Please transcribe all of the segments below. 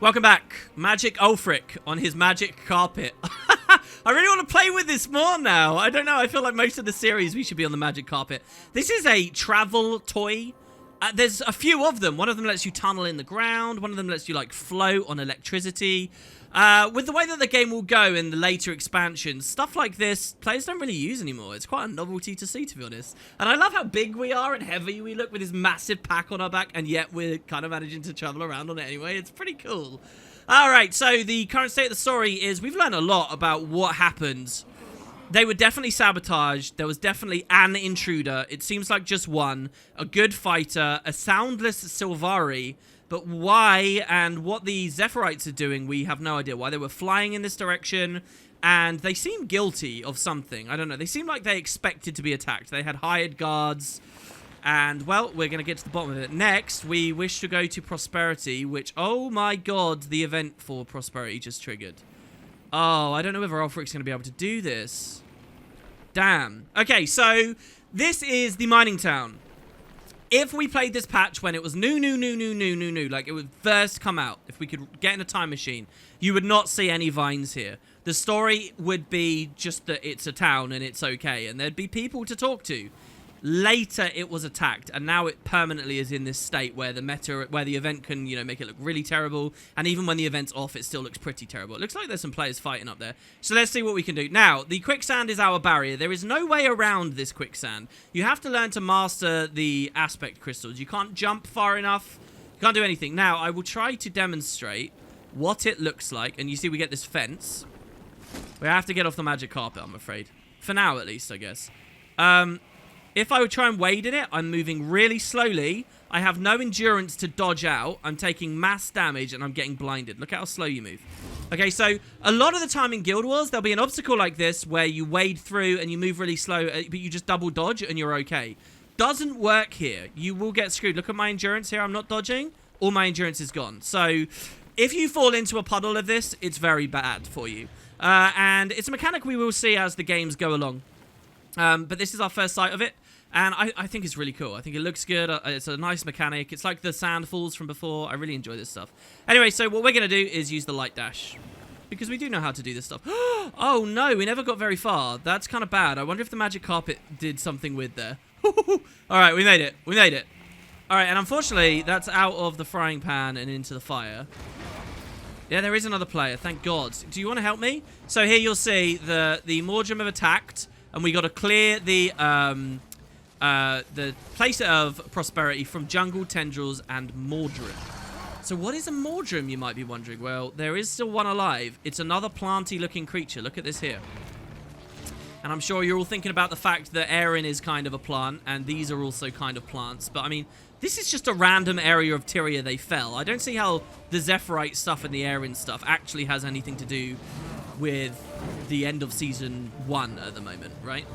Welcome back. Magic Ulfric on his magic carpet. I really want to play with this more now. I don't know. I feel like most of the series we should be on the magic carpet. This is a travel toy. There's a few of them. One of them lets you tunnel in the ground. One of them lets you, like, float on electricity. With the way that the game will go in the later expansions, stuff like this, players don't really use anymore. It's quite a novelty to see, to be honest. And I love how big we are and heavy we look with this massive pack on our back, and yet we're kind of managing to travel around on it anyway. It's pretty cool. Alright, so the current state of the story is we've learned a lot about what happened. They were definitely sabotaged. There was definitely an intruder. It seems like just one. A good fighter. A soundless Sylvari. But why and what the Zephyrite are doing, we have no idea. Why they were flying in this direction. And they seem guilty of something. I don't know. They seem like they expected to be attacked. They had hired guards. And, well, we're going to get to the bottom of it. Next, we wish to go to Prosperity, which, oh my god, the event for Prosperity just triggered. Oh, I don't know whether Ulfric's going to be able to do this. Damn. Okay, so this is the mining town. If we played this patch when it was new, like it would first come out, if we could get in a time machine, you would not see any vines here. The story would be just that it's a town and it's okay, and there'd be people to talk to. Later, it was attacked, and now it permanently is in this state where the event can, you know, make it look really terrible, and even when the event's off, it still looks pretty terrible. It looks like there's some players fighting up there. So let's see what we can do. Now, the quicksand is our barrier. There is no way around this quicksand. You have to learn to master the aspect crystals. You can't jump far enough. You can't do anything. Now, I will try to demonstrate what it looks like, and you see we get this fence. We have to get off the magic carpet, I'm afraid. For now, at least, I guess. If I would try and wade in it, I'm moving really slowly. I have no endurance to dodge out. I'm taking mass damage and I'm getting blinded. Look at how slow you move. Okay, so a lot of the time in Guild Wars, there'll be an obstacle like this where you wade through and you move really slow, but you just double dodge and you're okay. Doesn't work here. You will get screwed. Look at my endurance here. I'm not dodging. All my endurance is gone. So if you fall into a puddle of this, it's very bad for you. And it's a mechanic we will see as the games go along. But this is our first sight of it, and I think it's really cool. I think it looks good. It's a nice mechanic. It's like the sand falls from before. I really enjoy this stuff. Anyway, so what we're going to do is use the light dash, because we do know how to do this stuff. Oh, no, we never got very far. That's kind of bad. I wonder if the magic carpet did something with there. All right, we made it. We made it. All right, and unfortunately, that's out of the frying pan and into the fire. Yeah, there is another player. Thank God. Do you want to help me? So here you'll see the Mordrim have attacked. And we got to clear the place of Prosperity from jungle tendrils and Mordrim. So what is a Mordrim, you might be wondering? Well, there is still one alive. It's another planty-looking creature. Look at this here. And I'm sure you're all thinking about the fact that Erin is kind of a plant, and these are also kind of plants. But, I mean, this is just a random area of Tyria they fell. I don't see how the Zephyrite stuff and the Erin stuff actually has anything to do with the end of Season 1 at the moment, right?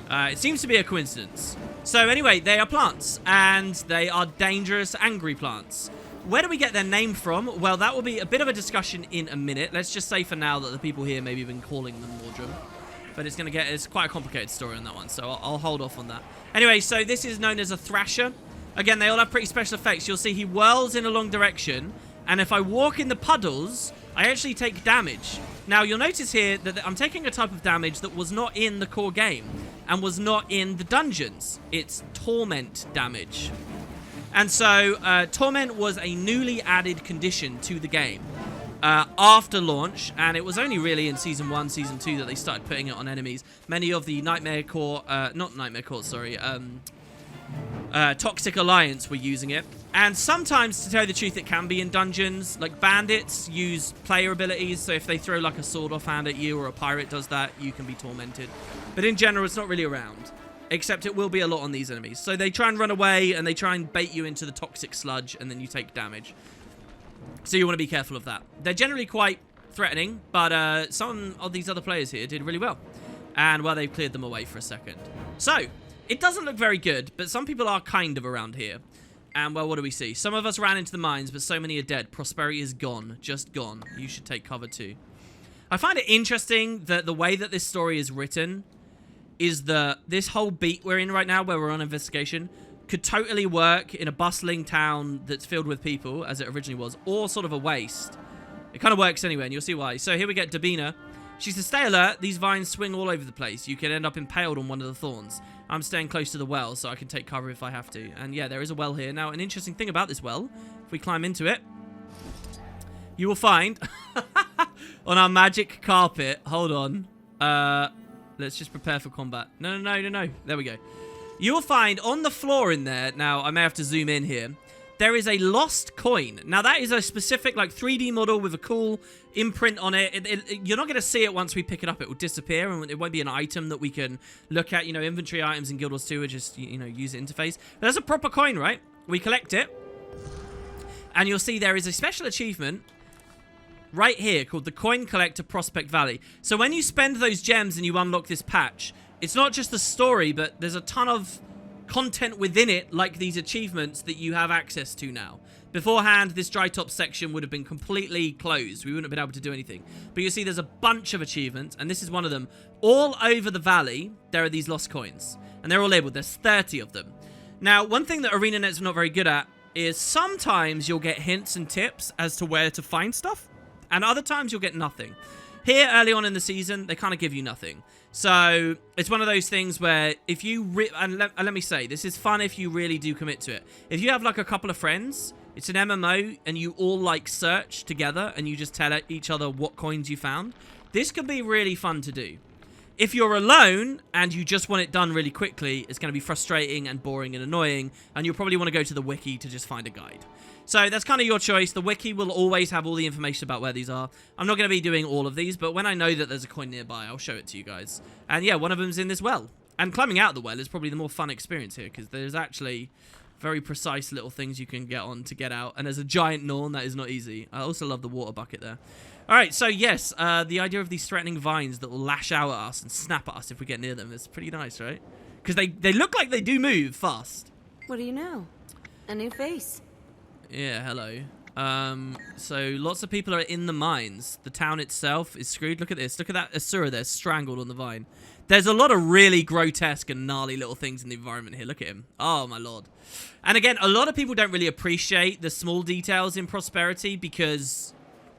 It seems to be a coincidence. So anyway, they are plants, and they are dangerous, angry plants. Where do we get their name from? Well, that will be a bit of a discussion in a minute. Let's just say for now that the people here maybe have been calling them Mordrim. But it's quite a complicated story on that one, so I'll hold off on that. Anyway, so this is known as a Thrasher. Again, they all have pretty special effects. You'll see he whirls in a long direction, and if I walk in the puddles, I actually take damage. Now, you'll notice here that I'm taking a type of damage that was not in the core game and was not in the dungeons. It's Torment damage. And so, Torment was a newly added condition to the game after launch, and it was only really in Season 1, Season 2 that they started putting it on enemies. Many of the Nightmare Core, not Nightmare Core, sorry, Toxic Alliance were using it. And sometimes, to tell you the truth, it can be in dungeons. Like, bandits use player abilities, so if they throw, like, a sword offhand at you or a pirate does that, you can be tormented. But in general, it's not really around. Except it will be a lot on these enemies. So they try and run away, and they try and bait you into the toxic sludge, and then you take damage. So you want to be careful of that. They're generally quite threatening, but some of these other players here did really well. And, well, they've cleared them away for a second. So, it doesn't look very good, but some people are kind of around here. And, well, what do we see? Some of us ran into the mines, but so many are dead. Prosperity is gone. Just gone. You should take cover too. I find it interesting that the way that this story is written is that this whole beat we're in right now, where we're on investigation, could totally work in a bustling town that's filled with people, as it originally was, or sort of a waste. It kind of works anyway, and you'll see why. So here we get Dabina. She says, stay alert. These vines swing all over the place. You can end up impaled on one of the thorns. I'm staying close to the well, so I can take cover if I have to. And yeah, there is a well here. Now, an interesting thing about this well, if we climb into it, you will find on our magic carpet. Hold on. Let's just prepare for combat. No. There we go. You will find on the floor in there, now I may have to zoom in here, there is a lost coin. Now that is a specific like 3D model with a cool imprint on it. You're not going to see it once we pick it up. It will disappear and it won't be an item that we can look at. You know, inventory items in Guild Wars 2 are just, you know, user interface. But that's a proper coin, right? We collect it. And you'll see there is a special achievement right here called the Coin Collector Prospect Valley. So when you spend those gems and you unlock this patch, it's not just the story, but there's a ton of content within it, like these achievements that you have access to now. Beforehand, this dry top section would have been completely closed. We wouldn't have been able to do anything. But you see there's a bunch of achievements, and this is one of them. All over the valley, there are these lost coins. And they're all labeled. There's 30 of them. Now, one thing that ArenaNet's not very good at is sometimes you'll get hints and tips as to where to find stuff. And other times you'll get nothing. Here, early on in the season, they kind of give you nothing. So, it's one of those things where if you... let me say, this is fun if you really do commit to it. If you have, like, a couple of friends, it's an MMO, and you all, like, search together, and you just tell each other what coins you found, this could be really fun to do. If you're alone, and you just want it done really quickly, it's going to be frustrating and boring and annoying, and you'll probably want to go to the wiki to just find a guide. So that's kind of your choice. The wiki will always have all the information about where these are. I'm not going to be doing all of these, but when I know that there's a coin nearby, I'll show it to you guys. And yeah, one of them's in this well. And climbing out of the well is probably the more fun experience here, because there's actually very precise little things you can get on to get out. And there's a giant Norn, that is not easy. I also love the water bucket there. Alright, so yes, the idea of these threatening vines that will lash out at us and snap at us if we get near them is pretty nice, right? Because they look like they do move fast. What do you know? A new face. Yeah, hello. So lots of people are in the mines. The town itself is screwed. Look at this. Look at that Asura there, strangled on the vine. There's a lot of really grotesque and gnarly little things in the environment here. Look at him. Oh, my lord. And again, a lot of people don't really appreciate the small details in Prosperity because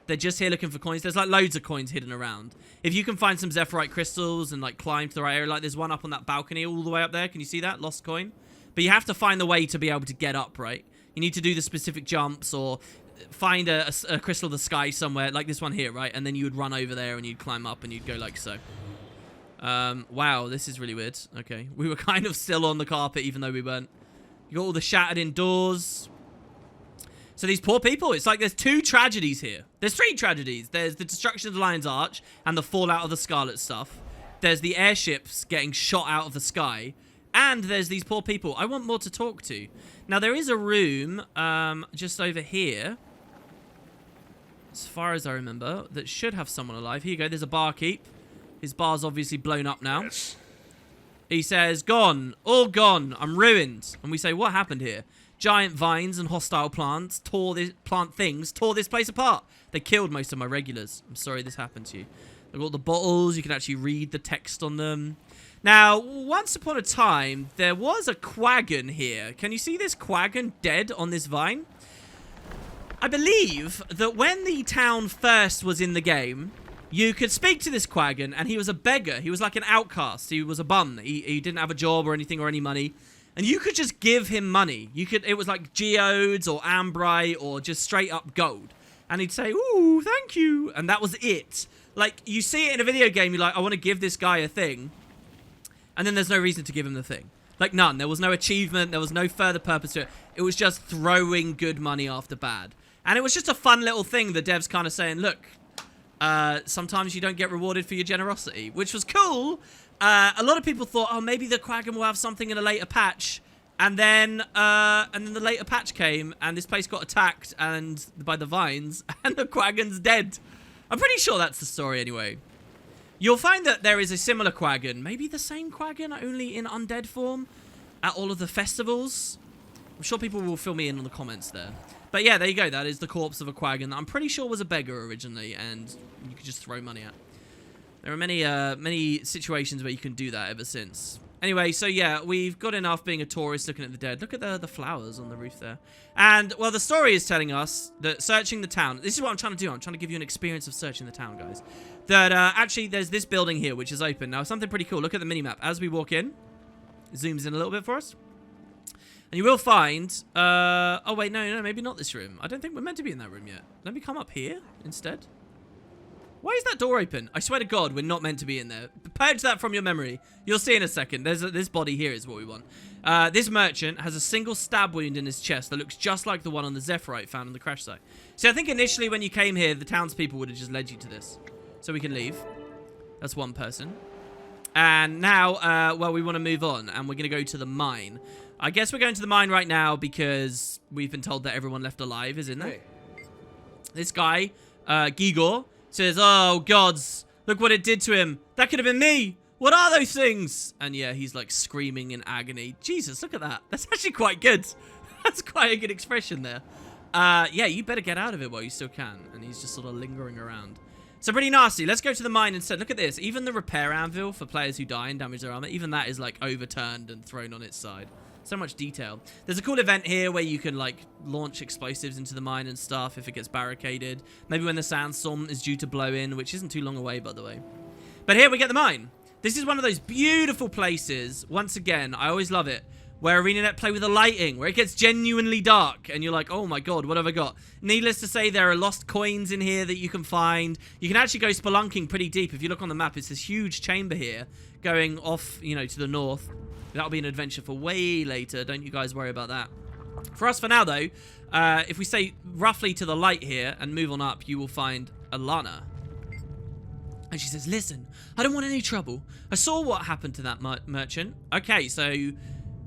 they're just here looking for coins. There's like loads of coins hidden around. If you can find some Zephyrite crystals and like climb to the right area, like there's one up on that balcony all the way up there. Can you see that? Lost coin. But you have to find the way to be able to get up, right? You need to do the specific jumps or find a crystal of the sky somewhere, like this one here, right? And then you would run over there and you'd climb up and you'd go like so. Wow, this is really weird. Okay, we were kind of still on the carpet even though we weren't. You got all the shattered indoors. So these poor people, it's like there's two tragedies here. There's three tragedies. There's the destruction of the Lion's Arch and the fallout of the Scarlet stuff. There's the airships getting shot out of the sky. And there's these poor people. I want more to talk to. Now, there is a room just over here, as far as I remember, that should have someone alive. Here you go. There's a barkeep. His bar's obviously blown up now. Yes. He says, gone. All gone. I'm ruined. And we say, what happened here? Giant vines and hostile plants tore this place apart. They killed most of my regulars. I'm sorry this happened to you. They've got the bottles. You can actually read the text on them. Now, once upon a time, there was a quaggan here. Can you see this quaggan dead on this vine? I believe that when the town first was in the game, you could speak to this quaggan, and he was a beggar. He was like an outcast. He was a bum. He didn't have a job or anything or any money. And you could just give him money. It was like geodes or ambrite or just straight up gold. And he'd say, ooh, thank you. And that was it. Like, you see it in a video game, you're like, I want to give this guy a thing. And then there's no reason to give him the thing. Like, none. There was no achievement. There was no further purpose to it. It was just throwing good money after bad. And it was just a fun little thing, the devs kind of saying, look, sometimes you don't get rewarded for your generosity, which was cool. A lot of people thought, oh, maybe the quaggan will have something in a later patch. And then the later patch came, and this place got attacked by the vines, and the quaggan's dead. I'm pretty sure that's the story anyway. You'll find that there is a similar quaggan, maybe the same quaggan, only in undead form, at all of the festivals. I'm sure people will fill me in on the comments there. But yeah, there you go. That is the corpse of a quaggan that I'm pretty sure was a beggar originally, and you could just throw money at. There are many situations where you can do that ever since. Anyway, so yeah, we've got enough being a tourist looking at the dead. Look at the flowers on the roof there. And, well, the story is telling us that searching the town... This is what I'm trying to do. I'm trying to give you an experience of searching the town, guys. That, actually, there's this building here, which is open. Now, something pretty cool. Look at the minimap. As we walk in, it zooms in a little bit for us. And you will find... oh, wait, no, maybe not this room. I don't think we're meant to be in that room yet. Let me come up here instead. Why is that door open? I swear to God, we're not meant to be in there. Purge that from your memory. You'll see in a second. This body here is what we want. This merchant has a single stab wound in his chest that looks just like the one on the Zephyrite found on the crash site. See, I think initially when you came here, the townspeople would have just led you to this. So we can leave. That's one person. And now, well, we want to move on, and we're going to go to the mine. I guess we're going to the mine right now because we've been told that everyone left alive is in there. Hey. This guy, Gigor, says, oh, gods, look what it did to him. That could have been me. What are those things? And yeah, he's like screaming in agony. Jesus, look at that. That's actually quite good. That's quite a good expression there. Yeah, you better get out of it while you still can. And he's just sort of lingering around. So pretty nasty. Let's go to the mine instead. Look at this. Even the repair anvil for players who die and damage their armor, even that is like overturned and thrown on its side. So much detail. There's a cool event here where you can like launch explosives into the mine and stuff if it gets barricaded. Maybe when the sandstorm is due to blow in, which isn't too long away, by the way. But here we get the mine. This is one of those beautiful places. Once again, I always love it. Where ArenaNet play with the lighting, where it gets genuinely dark, and you're like, oh my god, what have I got? Needless to say, there are lost coins in here that you can find. You can actually go spelunking pretty deep. If you look on the map, it's this huge chamber here, going off, you know, to the north. That'll be an adventure for way later. Don't you guys worry about that. For us, for now, though, if we stay roughly to the light here and move on up, you will find Alana. And she says, listen, I don't want any trouble. I saw what happened to that merchant. Okay, so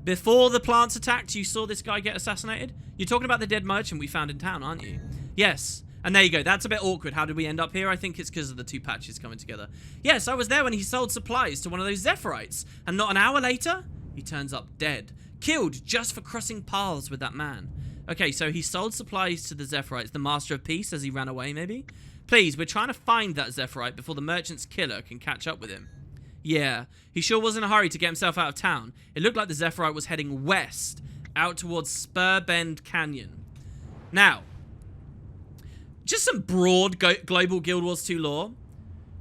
before the plants attacked, you saw this guy get assassinated? You're talking about the dead merchant we found in town, aren't you? Yes. And there you go. That's a bit awkward. How did we end up here? I think it's because of the two patches coming together. Yes, I was there when he sold supplies to one of those Zephyrite. And not an hour later, he turns up dead. Killed just for crossing paths with that man. Okay, so he sold supplies to the Zephyrite, the Master of Peace, as he ran away, maybe? Please, we're trying to find that Zephyrite before the merchant's killer can catch up with him. Yeah, he sure was in a hurry to get himself out of town. It looked like the Zephyrite was heading west, out towards Spur Bend Canyon. Now, just some broad global Guild Wars 2 lore.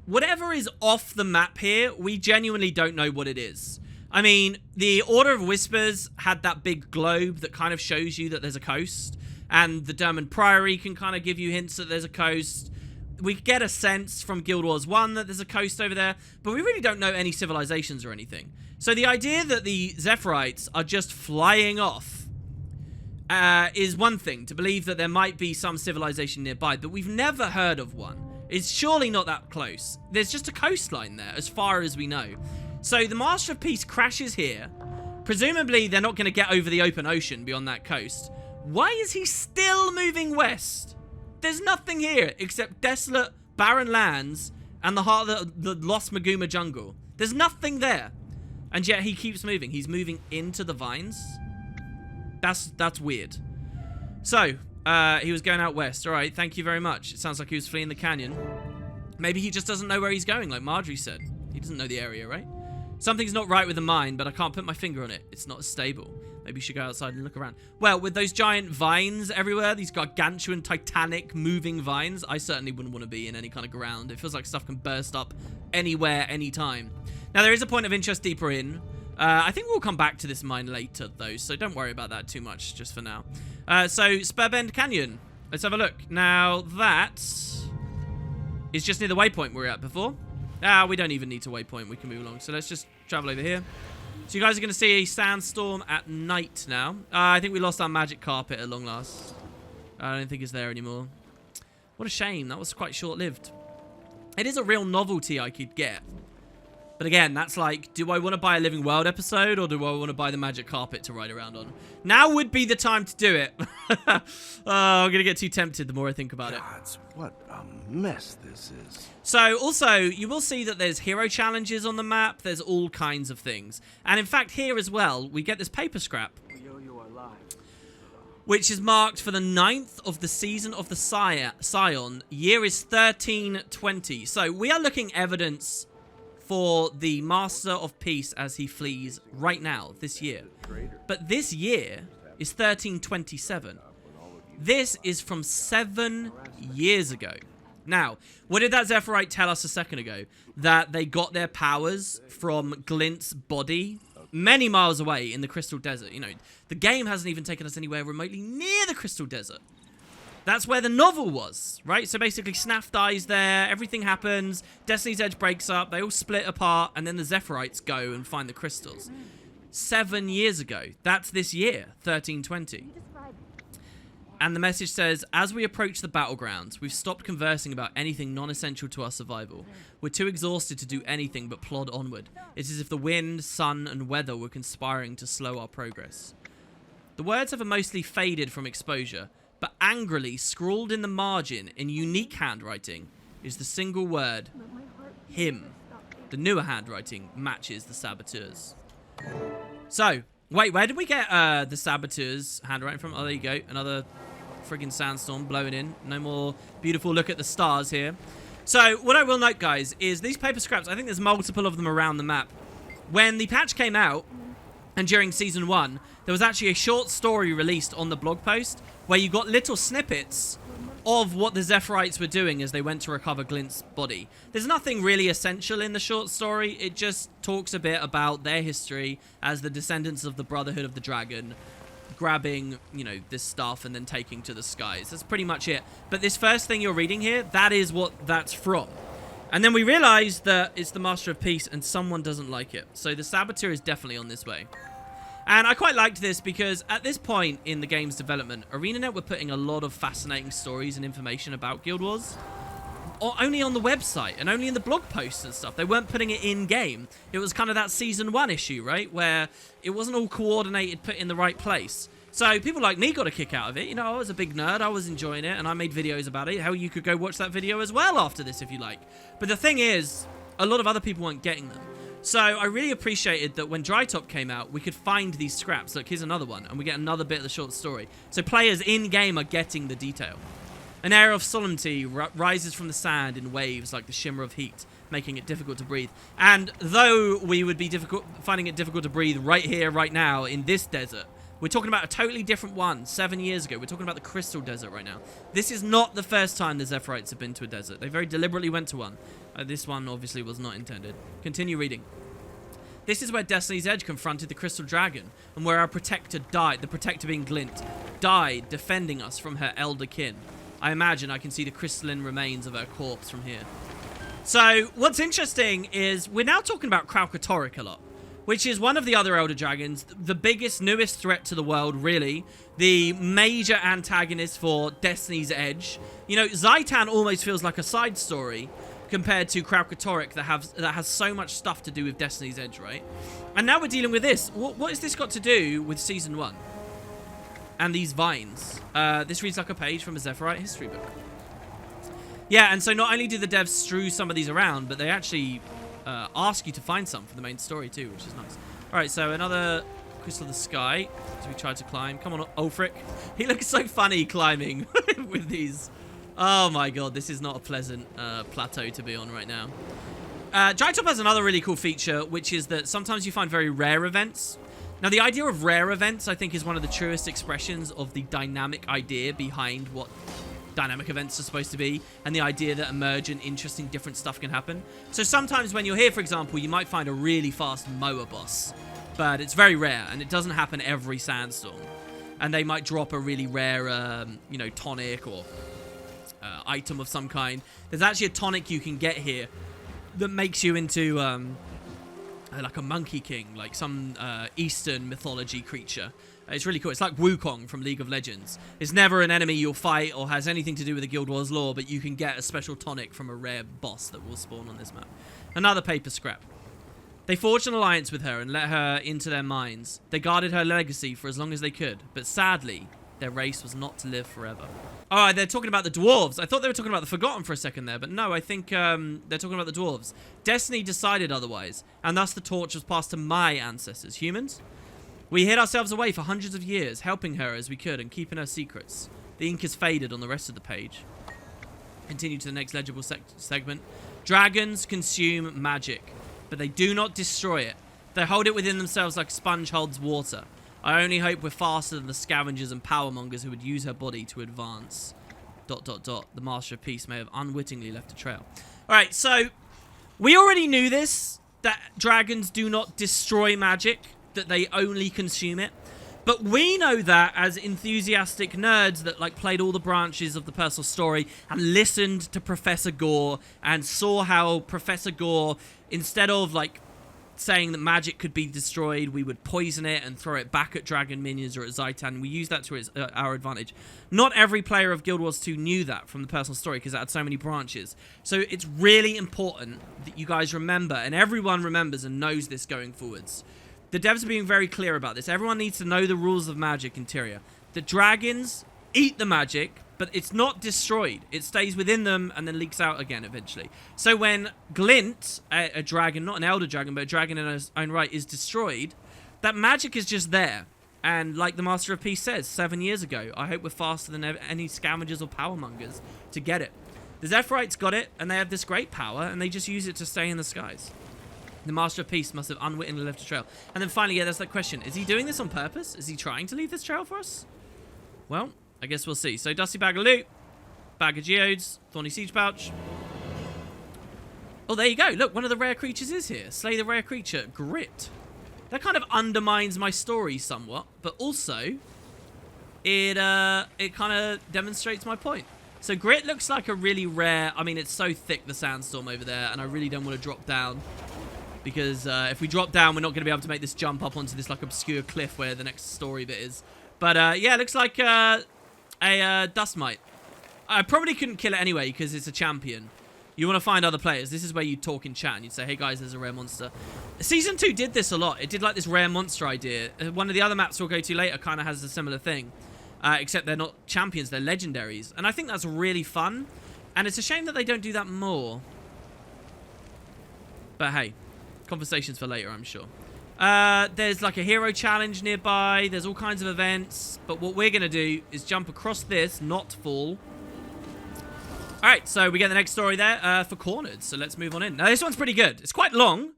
Whatever is off the map here, we genuinely don't know what it is. I mean, the Order of Whispers had that big globe that kind of shows you that there's a coast. And the Dermond Priory can kind of give you hints that there's a coast. We get a sense from Guild Wars 1 that there's a coast over there, but we really don't know any civilizations or anything. So the idea that the Zephyrite are just flying off is one thing, to believe that there might be some civilization nearby, but we've never heard of one. It's surely not that close. There's just a coastline there, as far as we know. So the Master of Peace crashes here. Presumably, they're not going to get over the open ocean beyond that coast. Why is he still moving west? There's nothing here except desolate, barren lands and the heart of the lost Maguma jungle. There's nothing there. And yet he keeps moving. He's moving into the vines. That's weird. So, he was going out west. All right, thank you very much. It sounds like he was fleeing the canyon. Maybe he just doesn't know where he's going, like Marjorie said. He doesn't know the area, right? Something's not right with the mine, but I can't put my finger on it. It's not stable. Maybe you should go outside and look around. Well, with those giant vines everywhere, these gargantuan, titanic, moving vines, I certainly wouldn't want to be in any kind of ground. It feels like stuff can burst up anywhere, anytime. Now, there is a point of interest deeper in. I think we'll come back to this mine later, though, so don't worry about that too much just for now. So, Spur Bend Canyon. Let's have a look. Now, that is just near the waypoint we were at before. We don't even need to waypoint. We can move along. So, let's just travel over here. So you guys are going to see a sandstorm at night now. I think we lost our magic carpet at long last. I don't think it's there anymore. What a shame. That was quite short-lived. It is a real novelty I could get. But again, that's like, do I want to buy a Living World episode or do I want to buy the magic carpet to ride around on? Now would be the time to do it. I'm going to get too tempted the more I think about it. Gods, what a mess this is. So, also, you will see that there's hero challenges on the map. There's all kinds of things. And in fact, here as well, we get this paper scrap, which is marked for the 9th of the season of the Scion. Year is 1320. So, we are looking evidence for the Master of Peace as he flees right now, this year. But this year is 1327. This is from 7 years ago. Now, what did that Zephyrite tell us a second ago? That they got their powers from Glint's body many miles away in the Crystal Desert. You know, the game hasn't even taken us anywhere remotely near the Crystal Desert. That's where the novel was, right? So basically, Snaf dies there, everything happens, Destiny's Edge breaks up, they all split apart, and then the Zephyrite go and find the crystals. 7 years ago. That's this year, 1320. And the message says, as we approach the battlegrounds, we've stopped conversing about anything non-essential to our survival. We're too exhausted to do anything but plod onward. It's as if the wind, sun, and weather were conspiring to slow our progress. The words have mostly faded from exposure, but angrily scrawled in the margin in unique handwriting is the single word, him. The newer handwriting matches the saboteur's. So, wait, where did we get the saboteur's handwriting from? Oh, there you go. Another friggin' sandstorm blowing in. No more beautiful look at the stars here. So, what I will note, guys, is these paper scraps, I think there's multiple of them around the map. When the patch came out, and during Season 1, there was actually a short story released on the blog post where you got little snippets of what the Zephyrite were doing as they went to recover Glint's body. There's nothing really essential in the short story. It just talks a bit about their history as the descendants of the Brotherhood of the Dragon, grabbing, you know, this stuff and then taking to the skies. That's pretty much it. But this first thing you're reading here, that is what that's from. And then we realize that it's the Master of Peace and someone doesn't like it. So the saboteur is definitely on this way. And I quite liked this because at this point in the game's development, ArenaNet were putting a lot of fascinating stories and information about Guild Wars only on the website and only in the blog posts and stuff. They weren't putting it in-game. It was kind of that Season 1 issue, right? Where it wasn't all coordinated, put in the right place. So people like me got a kick out of it. You know, I was a big nerd. I was enjoying it, and I made videos about it. Hell, you could go watch that video as well after this if you like. But the thing is, a lot of other people weren't getting them. So I really appreciated that when Dry Top came out, we could find these scraps. Look, here's another one, and we get another bit of the short story. So players in-game are getting the detail. An air of solemnity rises from the sand in waves like the shimmer of heat, making it difficult to breathe. And though we would be finding it difficult to breathe right here, right now, in this desert, we're talking about a totally different one 7 years ago. We're talking about the Crystal Desert right now. This is not the first time the Zephyrite have been to a desert. They very deliberately went to one. This one obviously was not intended. Continue reading. This is where Destiny's Edge confronted the Crystal Dragon, and where our protector died, the protector being Glint, died defending us from her elder kin. I imagine I can see the crystalline remains of her corpse from here. So, what's interesting is we're now talking about Kralkatorrik a lot, which is one of the other Elder Dragons, the biggest, newest threat to the world, really. The major antagonist for Destiny's Edge. You know, Zaitan almost feels like a side story compared to Kralkatorrik that has so much stuff to do with Destiny's Edge, right? And now we're dealing with this. What has this got to do with Season 1? And these vines. This reads like a page from a Zephyrite history book. Yeah, and so not only do the devs strew some of these around, but they actually ask you to find some for the main story too, which is nice. Alright, so another Crystal of the Sky as we try to climb. Come on, Ulfric. He looks so funny climbing with these. Oh my god, this is not a pleasant plateau to be on right now. Dry Top has another really cool feature, which is that sometimes you find very rare events. Now, the idea of rare events, I think, is one of the truest expressions of the dynamic idea behind what dynamic events are supposed to be, and the idea that emergent, interesting, different stuff can happen. So sometimes when you're here, for example, you might find a really fast mower boss, but it's very rare, and it doesn't happen every sandstorm. And they might drop a really rare, you know, tonic or item of some kind. There's actually a tonic you can get here that makes you into like a monkey king, like some Eastern mythology creature. It's really cool. It's like Wukong from League of Legends. It's never an enemy you'll fight or has anything to do with the Guild Wars lore, but you can get a special tonic from a rare boss that will spawn on this map. Another paper scrap. They forged an alliance with her and let her into their minds. They guarded her legacy for as long as they could, but sadly, their race was not to live forever. Oh, they're talking about the dwarves. I thought they were talking about the Forgotten for a second there, but no, I think they're talking about the dwarves. Destiny decided otherwise, and thus the torch was passed to my ancestors, humans. We hid ourselves away for hundreds of years, helping her as we could and keeping her secrets. The ink is faded on the rest of the page. Continue to the next legible segment. Dragons consume magic. but they do not destroy it. They hold it within themselves like a sponge holds water. I only hope we're faster than the scavengers and powermongers who would use her body to advance. ... The Master of Peace may have unwittingly left a trail. Alright, so we already knew this, that dragons do not destroy magic, that they only consume it. But we know that as enthusiastic nerds that like played all the branches of the personal story and listened to Professor Gore and saw how Professor Gore, instead of like saying that magic could be destroyed, we would poison it and throw it back at dragon minions or at Zaitan. We use that to our advantage. Not every player of Guild Wars 2 knew that from the personal story because it had so many branches. So it's really important that you guys remember, and everyone remembers and knows this going forwards. The devs are being very clear about this. Everyone needs to know the rules of magic interior. The dragons eat the magic, but it's not destroyed. It stays within them and then leaks out again eventually. So when Glint, a dragon, not an elder dragon, but a dragon in his own right, is destroyed, that magic is just there. And like the Master of Peace says 7 years ago, I hope we're faster than any scavengers or powermongers to get it. The Zephyrite's got it, and they have this great power, and they just use it to stay in the skies. The Master of Peace must have unwittingly left a trail. And then finally, yeah, there's that question. Is he doing this on purpose? Is he trying to leave this trail for us? Well, I guess we'll see. So, Dusty Bag of Loot, Bag of Geodes, Thorny Siege Pouch. Oh, there you go. Look, one of the rare creatures is here. Slay the rare creature, Grit. That kind of undermines my story somewhat, but also it kind of demonstrates my point. So, Grit looks like a really rare... I mean, it's so thick, the Sandstorm over there, and I really don't want to drop down. Because if we drop down, we're not going to be able to make this jump up onto this like obscure cliff where the next story bit is. But yeah, it looks like a dust mite. I probably couldn't kill it anyway because it's a champion. You want to find other players. This is where you talk in chat and you'd say, hey guys, there's a rare monster. Season 2 did this a lot. It did like this rare monster idea. One of the other maps we'll go to later kind of has a similar thing. Except they're not champions, they're legendaries. And I think that's really fun. And it's a shame that they don't do that more. But hey, conversations for later, I'm sure. There's like a hero challenge nearby. There's all kinds of events. But what we're going to do is jump across this, not fall. Alright, so we get the next story there for Cornered. So let's move on in. Now, this one's pretty good. It's quite long,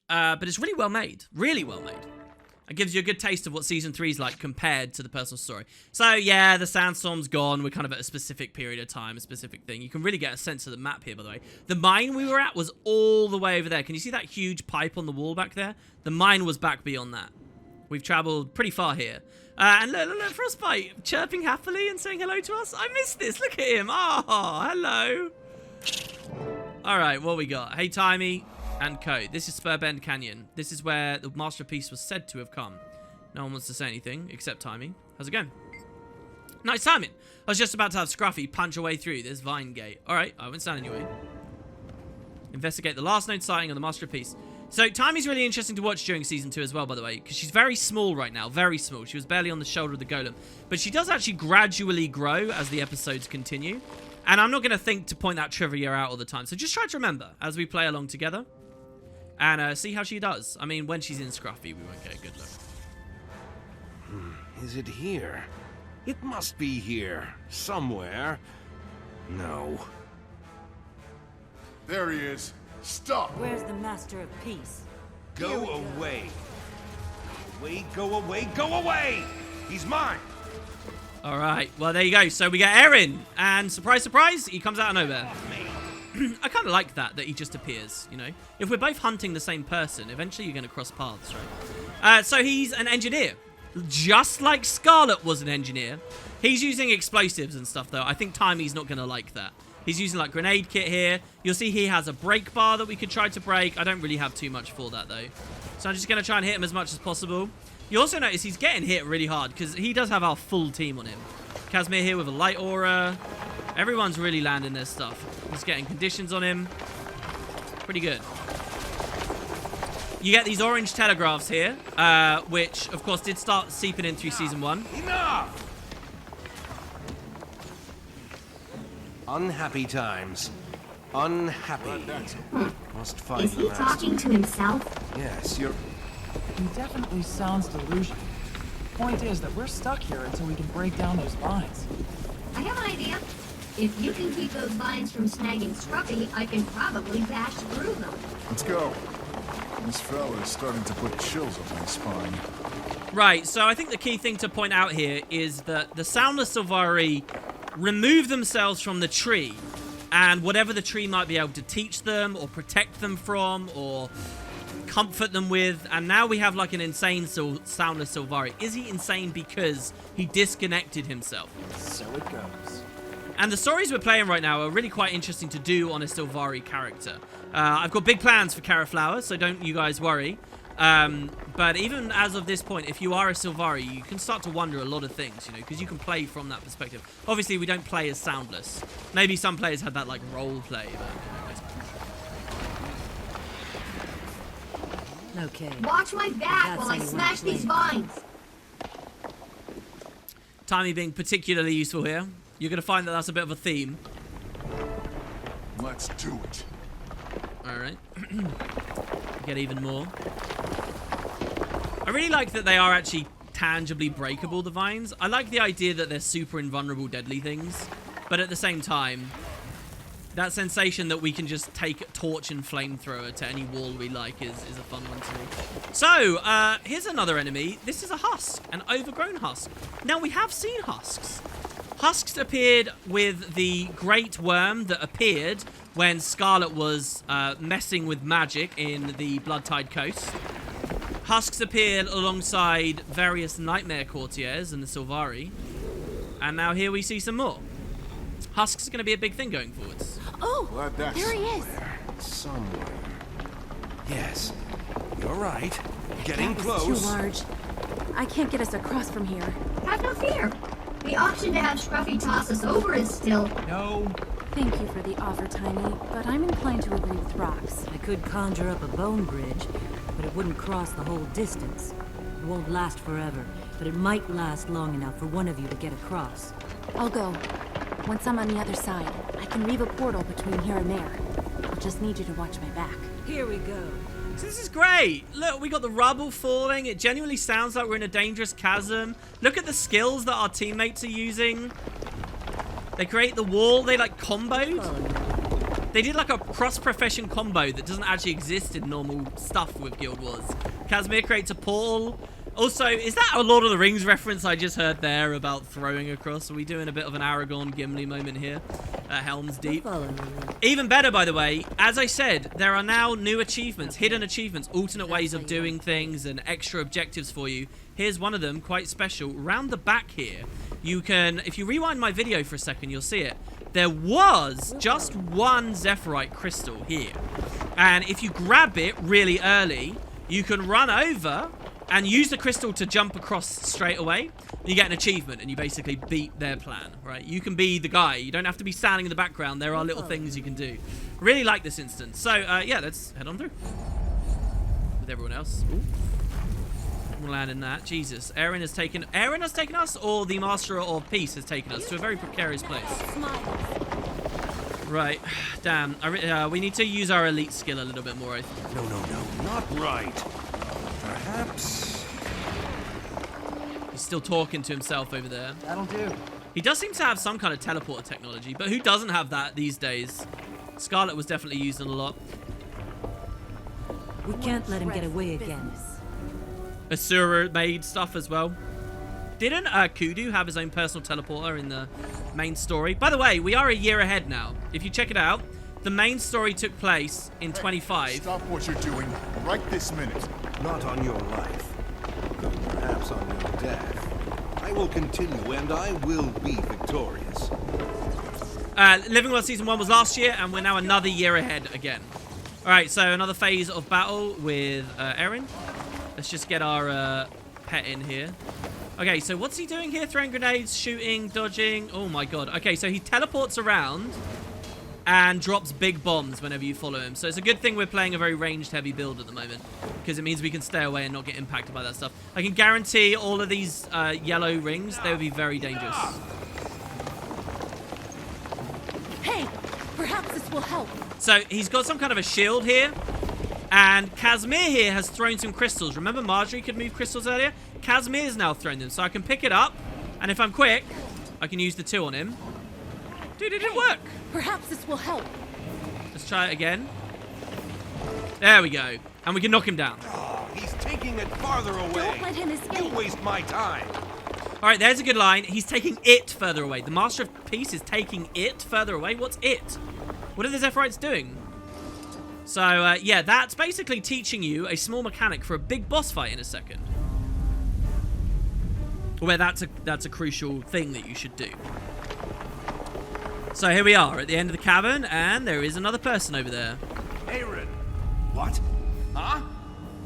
but it's really well made. Really well made. It gives you a good taste of what Season 3 is like compared to the personal story. So, yeah, the Sandstorm's gone. We're kind of at a specific period of time, a specific thing. You can really get a sense of the map here, by the way. The mine we were at was all the way over there. Can you see that huge pipe on the wall back there? The mine was back beyond that. We've traveled pretty far here. And look, Frostbite chirping happily and saying hello to us. I missed this. Look at him. Oh, hello. All right, what we got? Hey, Timey. And code. This is Spur Bend Canyon. This is where the Master of Peace was said to have come. No one wants to say anything except Timey. How's it going? Nice timing. I was just about to have Scruffy punch a way through this vine gate. Alright, I won't stand in your way. Investigate the last known sighting of the Master of Peace. So, Timey's really interesting to watch during Season 2 as well, by the way, because she's very small right now. Very small. She was barely on the shoulder of the golem. But she does actually gradually grow as the episodes continue. And I'm not going to think to point that trivia out all the time. So just try to remember as we play along together. And see how she does. I mean, when she's in Scruffy, we won't get a good look. Is it here? It must be here. Somewhere. No. There he is. Stop! Where's the Master of Peace? Go away. Go away, go away! He's mine! Alright, well, there you go. So we get Erin. And surprise, surprise, he comes out of nowhere. I kind of like that he just appears, you know. If we're both hunting the same person, eventually you're going to cross paths, right? So he's an engineer. Just like Scarlet was an engineer. He's using explosives and stuff, though. I think Timey's not going to like that. He's using, like, grenade kit here. You'll see he has a break bar that we could try to break. I don't really have too much for that, though. So I'm just going to try and hit him as much as possible. You also notice he's getting hit really hard because he does have our full team on him. Casimir here with a light aura. Everyone's really landing their stuff. He's getting conditions on him. Pretty good. You get these orange telegraphs here, which, of course, did start seeping in through Season 1. Enough! Unhappy times. Unhappy. Must find Is he the master. talking to himself? Yes, you're... He definitely sounds delusional. Point is that we're stuck here until we can break down those vines. I have an idea. If you can keep those vines from snagging Scruffy, I can probably bash through them. Let's go. This fella is starting to put chills up my spine. Right, so I think the key thing to point out here is that the Soundless Sylvari remove themselves from the tree, and whatever the tree might be able to teach them or protect them from or comfort them with, and now we have like an insane Soundless Sylvari. Is he insane because he disconnected himself? So it goes. And the stories we're playing right now are really quite interesting to do on a Sylvari character. I've got big plans for Caraflower, so don't you guys worry. But even as of this point, if you are a Sylvari, you can start to wonder a lot of things, you know, because you can play from that perspective. Obviously, we don't play as Soundless. Maybe some players had that, like, role play. But Okay. Watch my back That's while I how you smash wanna these play. vines. timing being particularly useful here. You're going to find that that's a bit of a theme. Let's do it. Alright. Get even more. I really like that they are actually tangibly breakable, the vines. I like the idea that they're super invulnerable, deadly things. But at the same time, that sensation that we can just take a torch and flamethrower to any wall we like is a fun one to me. So, here's another enemy. This is a husk, an overgrown husk. Now, we have seen husks. Husks appeared with the great worm that appeared when Scarlet was messing with magic in the Blood-Tide Coast. Husks appeared alongside various nightmare courtiers and the Sylvari. And now here we see some more. Husks are going to be a big thing going forwards. Oh, Glad that's there he is. Somewhere. Yes, you're right. Getting That was close. too large. I can't get us across from here. Have no fear. The option to have Scruffy toss us over is still... No. Thank you for the offer, Tiny, but I'm inclined to agree with Rox. I could conjure up a bone bridge, but it wouldn't cross the whole distance. It won't last forever, but it might last long enough for one of you to get across. I'll go. Once I'm on the other side, I can weave a portal between here and there. I'll just need you to watch my back. Here we go. So this is great. Look, we got the rubble falling. It genuinely sounds like we're in a dangerous chasm. Look at the skills that our teammates are using. They create the wall. They like comboed. They did like a cross-profession combo that doesn't actually exist in normal stuff with Guild Wars. Casimir creates a portal. Also, is that a Lord of the Rings reference I just heard there about throwing across? Are we doing a bit of an Aragorn Gimli moment here at Helm's Deep? Even better, by the way, as I said, there are now new achievements, hidden achievements, alternate ways of doing things and extra objectives for you. Here's one of them, quite special. Round the back here, you can, if you rewind my video for a second, you'll see it. There was just one Zephyrite crystal here. And if you grab it really early, you can run over and use the crystal to jump across straight away. You get an achievement and you basically beat their plan, right? You can be the guy. You don't have to be standing in the background. There are little things you can do. Really like this instance. So, yeah, let's head on through. With everyone else. Ooh. We'll land in that. Jesus. Aaron has taken us, or the Master of Peace has taken us to a very precarious place. Right. Damn. We need to use our elite skill a little bit more, I think. No, not right. Perhaps... He's still talking to himself over there. That'll do. He does seem to have some kind of teleporter technology, but who doesn't have that these days? Scarlet was definitely used a lot. We can't let him get away again. Asura made stuff as well. Didn't Kudu have his own personal teleporter in the main story? By the way, we are a year ahead now. If you check it out, the main story took place in 25. Stop what you're doing right this minute. Not on your life. Though perhaps on your death. I will continue and I will be victorious. Living World Season 1 was last year, and we're now another year ahead again. Alright, so another phase of battle with Erin. Let's just get our pet in here. Okay, so what's he doing here? Throwing grenades, shooting, dodging. Oh my god. Okay, so he teleports around and drops big bombs whenever you follow him. So it's a good thing we're playing a very ranged heavy build at the moment, because it means we can stay away and not get impacted by that stuff. I can guarantee all of these yellow rings, they would be very dangerous. Hey, perhaps this will help. So he's got some kind of a shield here, and Casimir here has thrown some crystals. Remember Marjorie could move crystals earlier? Casimir's now thrown them, so I can pick it up, and if I'm quick, I can use the 2 on him. Dude, it didn't work. Perhaps this will help. Let's try it again. There we go. And we can knock him down. Oh, he's taking it farther away. Don't let him escape. You waste my time. All right, there's a good line. He's taking it further away. The Master of Peace is taking it further away. What's it? What are the Zephyrite doing? So, yeah, that's basically teaching you a small mechanic for a big boss fight in a second. Where that's a crucial thing that you should do. So here we are at the end of the cavern, and there is another person over there. Aaron. What? Huh?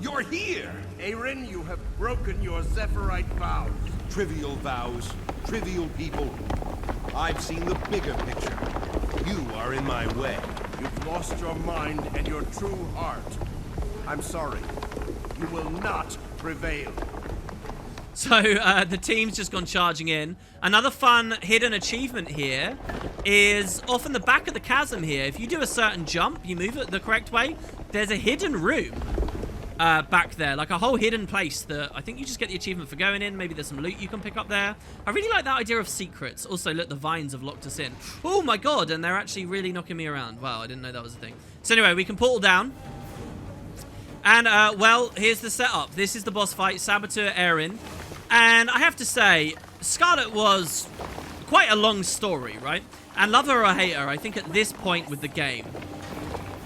You're here. Aaron, you have broken your Zephyrite vows. Trivial vows, trivial people. I've seen the bigger picture. You are in my way. You've lost your mind and your true heart. I'm sorry. You will not prevail. So the team's just gone charging in. Another fun hidden achievement here is off in the back of the chasm here. If you do a certain jump, you move it the correct way, there's a hidden room back there, like a whole hidden place that I think you just get the achievement for going in. Maybe there's some loot you can pick up there. I really like that idea of secrets. Also, look, the vines have locked us in. Oh my god, and they're actually really knocking me around. Wow, I didn't know that was a thing. So anyway, we can portal down. And, well, here's the setup. This is the boss fight, Saboteur Aaron. And I have to say, Scarlet was quite a long story, right? And love her or hate her, I think at this point with the game,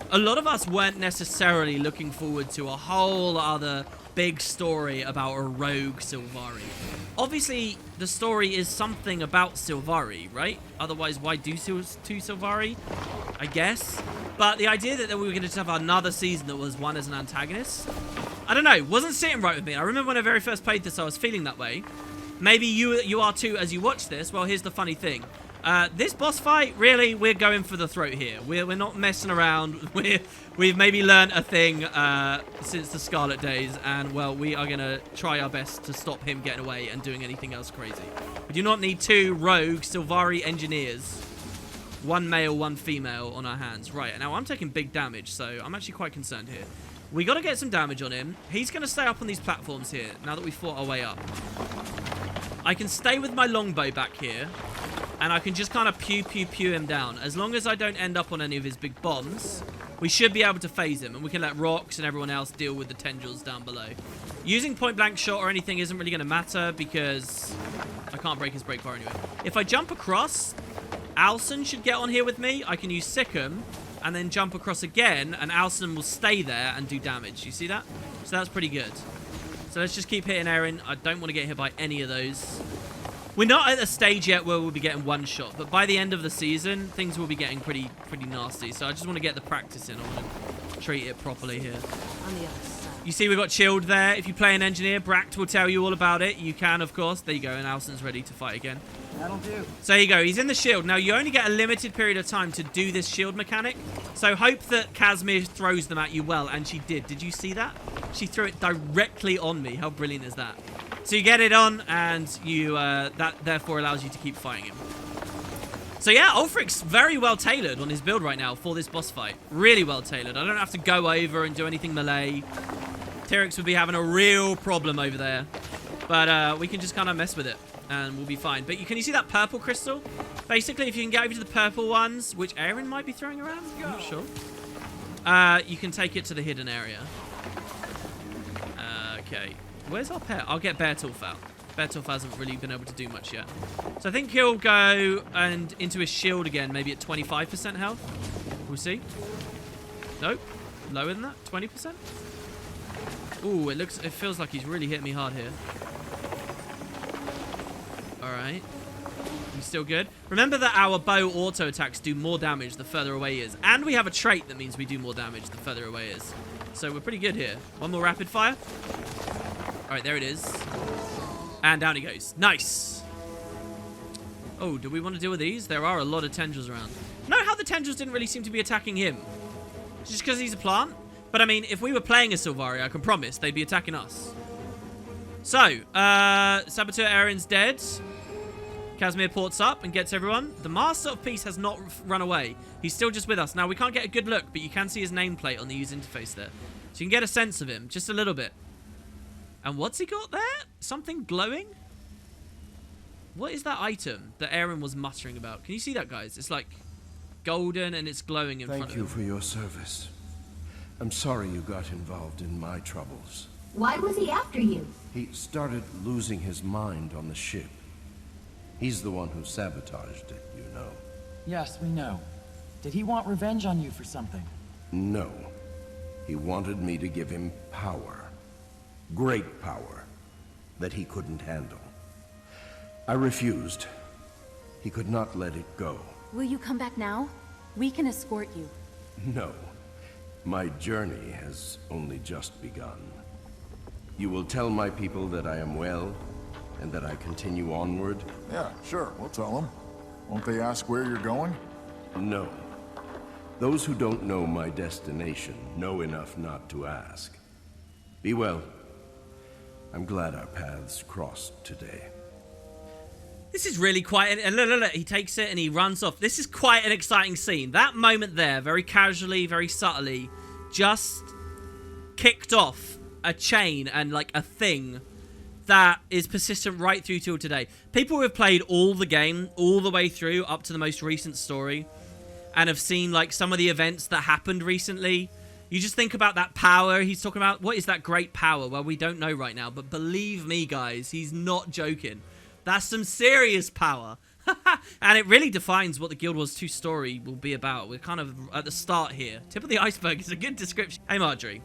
a lot of us weren't necessarily looking forward to a whole other big story about a rogue Sylvari. Obviously, the story is something about Sylvari, right? Otherwise, why do two Sylvari? I guess. But the idea that we were going to have another season that was one as an antagonist, I don't know, wasn't sitting right with me. I remember when I very first played this, I was feeling that way. Maybe you are too as you watch this. Well, here's the funny thing. This boss fight, really, we're going for the throat here. We're not messing around. We've maybe learned a thing since the Scarlet days, and, well, we are going to try our best to stop him getting away and doing anything else crazy. We do not need two rogue Sylvari engineers. One male, one female on our hands. Right, now I'm taking big damage, so I'm actually quite concerned here. We got to get some damage on him. He's going to stay up on these platforms here, now that we've fought our way up. I can stay with my longbow back here, and I can just kind of pew him down. As long as I don't end up on any of his big bombs, we should be able to phase him, and we can let Rocks and everyone else deal with the tendrils down below. Using point-blank shot or anything isn't really going to matter, because I can't break his break bar anyway. If I jump across, Alson should get on here with me. I can use Sikkim, and then jump across again, and Alson will stay there and do damage. You see that? So that's pretty good. So let's just keep hitting Aaron. I don't want to get hit by any of those. We're not at a stage yet where we'll be getting one shot, but by the end of the season, things will be getting pretty nasty. So I just want to get the practice in. I want to treat it properly here. On the other side. You see we've got Chilled there. If you play an engineer, Bract will tell you all about it. You can, of course. There you go, and Alson's ready to fight again. That'll do. So there you go. He's in the shield. Now, you only get a limited period of time to do this shield mechanic. So hope that Casimir throws them at you well, and she did. Did you see that? She threw it directly on me. How brilliant is that? So you get it on, and you that therefore allows you to keep fighting him. So yeah, Ulfric's very well tailored on his build right now for this boss fight. Really well tailored. I don't have to go over and do anything melee. Tyrix would be having a real problem over there. But we can just kind of mess with it, and we'll be fine. But can you see that purple crystal? Basically, if you can get over to the purple ones, which Aaron might be throwing around, I'm not sure. You can take it to the hidden area. Okay. Where's our pet? I'll get Beartooth out. Beartooth hasn't really been able to do much yet. So I think he'll go and into his shield again, maybe at 25% health. We'll see. Nope. Lower than that? 20%? Ooh, it feels like he's really hitting me hard here. Alright. He's still good. Remember that our bow auto attacks do more damage the further away he is. And we have a trait that means we do more damage the further away he is. So we're pretty good here. One more rapid fire. Alright, there it is. And down he goes. Nice. Oh, do we want to deal with these? There are a lot of tendrils around. Note how the tendrils didn't really seem to be attacking him. Just because he's a plant? But I mean, if we were playing a Sylvari, I can promise they'd be attacking us. So, Saboteur Aaron's dead. Casimir ports up and gets everyone. The Master of Peace has not run away. He's still just with us. Now, we can't get a good look, but you can see his nameplate on the user interface there. So you can get a sense of him, just a little bit. And what's he got there? Something glowing? What is that item that Aaron was muttering about? Can you see that, guys? It's like golden and it's glowing in front of him. Thank you for your service. I'm sorry you got involved in my troubles. Why was he after you? He started losing his mind on the ship. He's the one who sabotaged it, you know. Yes, we know. Did he want revenge on you for something? No. He wanted me to give him power. Great power. That he couldn't handle. I refused. He could not let it go. Will you come back now? We can escort you. No. My journey has only just begun. You will tell my people that I am well, and that I continue onward? Yeah, sure, we'll tell them. Won't they ask where you're going? No. Those who don't know my destination know enough not to ask. Be well. I'm glad our paths crossed today. This is really quite... And look, he takes it and he runs off. This is quite an exciting scene. That moment there, very casually, very subtly, just kicked off a chain and like a thing that is persistent right through till today. People who have played all the game, all the way through, up to the most recent story, and have seen like some of the events that happened recently, you just think about that power he's talking about. What is that great power? Well, we don't know right now, but believe me, guys, he's not joking. That's some serious power. And it really defines what the Guild Wars 2 story will be about. We're kind of at the start here. Tip of the iceberg is a good description. Hey, Marjorie.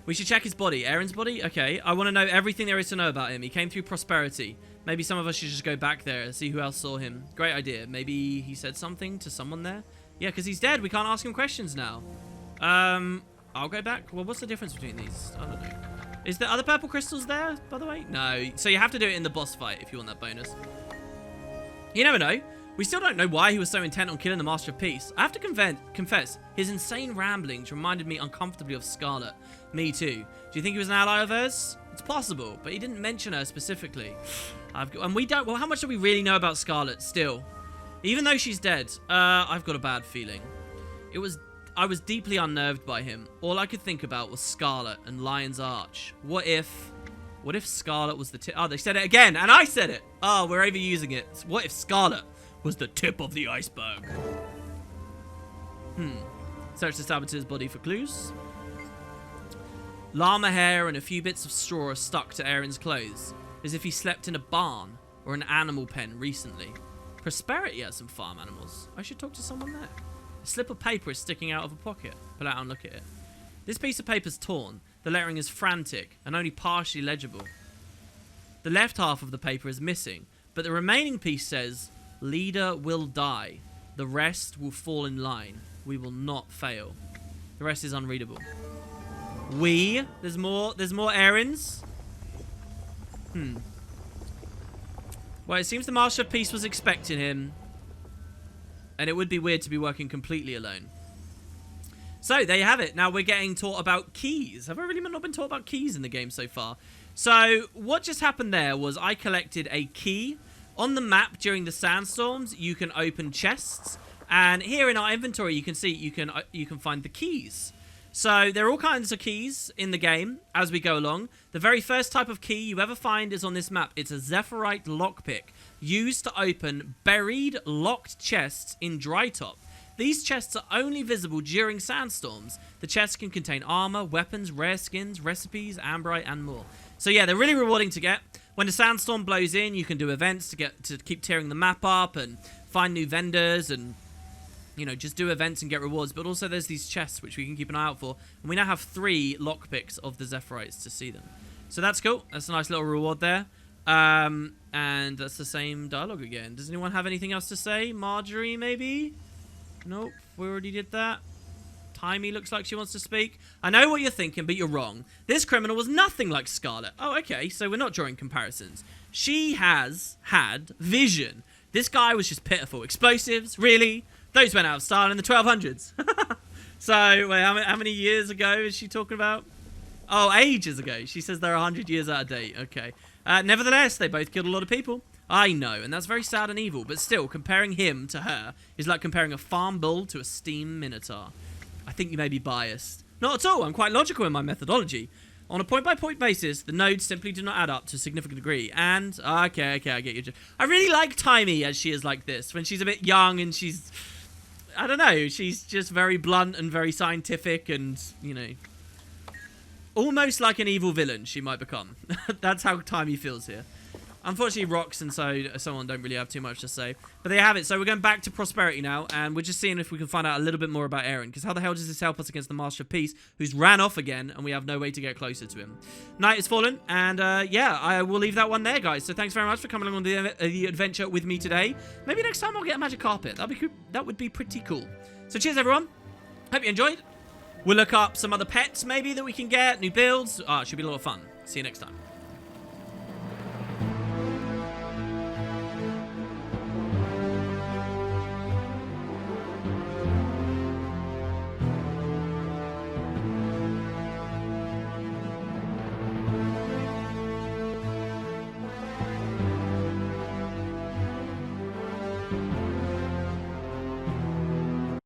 We should check his body. Aaron's body? Okay. I want to know everything there is to know about him. He came through Prosperity. Maybe some of us should just go back there and see who else saw him. Great idea. Maybe he said something to someone there? Yeah, because he's dead. We can't ask him questions now. I'll go back. Well, what's the difference between these? I don't know. Is there other purple crystals there, by the way? No. So you have to do it in the boss fight if you want that bonus. You never know. We still don't know why he was so intent on killing the Master of Peace. I have to confess, his insane ramblings reminded me uncomfortably of Scarlet. Me too. Do you think he was an ally of hers? It's possible, but he didn't mention her specifically. And we don't... Well, how much do we really know about Scarlet still? Even though she's dead, I've got a bad feeling. I was deeply unnerved by him. All I could think about was Scarlet and Lion's Arch. What if Scarlet was the tip? Oh, they said it again, and I said it. Oh, we're overusing it. What if Scarlet was the tip of the iceberg? Search the saboteur's body for clues. Llama hair and a few bits of straw are stuck to Aaron's clothes, as if he slept in a barn or an animal pen recently. Prosperity has some farm animals. I should talk to someone there. A slip of paper is sticking out of a pocket. Pull out and look at it. This piece of paper's torn. The lettering is frantic and only partially legible. The left half of the paper is missing, but the remaining piece says, "Leader will die. The rest will fall in line. We will not fail." The rest is unreadable. There's more errands. Well, it seems the Master of Peace was expecting him. And it would be weird to be working completely alone. So, there you have it. Now we're getting taught about keys. Have I really not been taught about keys in the game so far? So, what just happened there was I collected a key. On the map during the Sandstorms, you can open chests. And here in our inventory, you can see you can find the keys. So, there are all kinds of keys in the game as we go along. The very first type of key you ever find is on this map. It's a Zephyrite lockpick, used to open buried, locked chests in Drytop. These chests are only visible during Sandstorms. The chests can contain armor, weapons, rare skins, recipes, amberite, and more. So yeah, they're really rewarding to get. When the Sandstorm blows in, you can do events to keep tearing the map up and find new vendors and, you know, just do events and get rewards. But also there's these chests which we can keep an eye out for. And we now have 3 lockpicks of the Zephyrite to see them. So that's cool. That's a nice little reward there. And that's the same dialogue again. Does anyone have anything else to say? Marjorie, maybe? Nope, we already did that. Timey looks like she wants to speak. I know what you're thinking, but you're wrong. This criminal was nothing like Scarlet. Oh, okay, so we're not drawing comparisons. She has had vision. This guy was just pitiful. Explosives, really? Those went out of style in the 1200s. So, wait, how many years ago is she talking about? Oh, ages ago. She says they're 100 years out of date. Okay. Nevertheless, they both killed a lot of people. I know, and that's very sad and evil, but still, comparing him to her is like comparing a farm bull to a steam minotaur. I think you may be biased. Not at all, I'm quite logical in my methodology. On a point-by-point basis, the nodes simply do not add up to a significant degree, and... Okay, I get you. I really like Timey as she is like this, when she's a bit young and she's... I don't know. She's just very blunt and very scientific and, you know, almost like an evil villain she might become. That's how Timey feels here. Unfortunately, Rox and so on don't really have too much to say. But they have it. So we're going back to Prosperity now, and we're just seeing if we can find out a little bit more about Aaron. Because how the hell does this help us against the Master of Peace, who's ran off again, and we have no way to get closer to him? Night has fallen, and yeah, I will leave that one there, guys. So thanks very much for coming along on the adventure with me today. Maybe next time I'll get a magic carpet. That would be pretty cool. So cheers, everyone. Hope you enjoyed. We'll look up some other pets, maybe, that we can get. New builds. It should be a lot of fun. See you next time.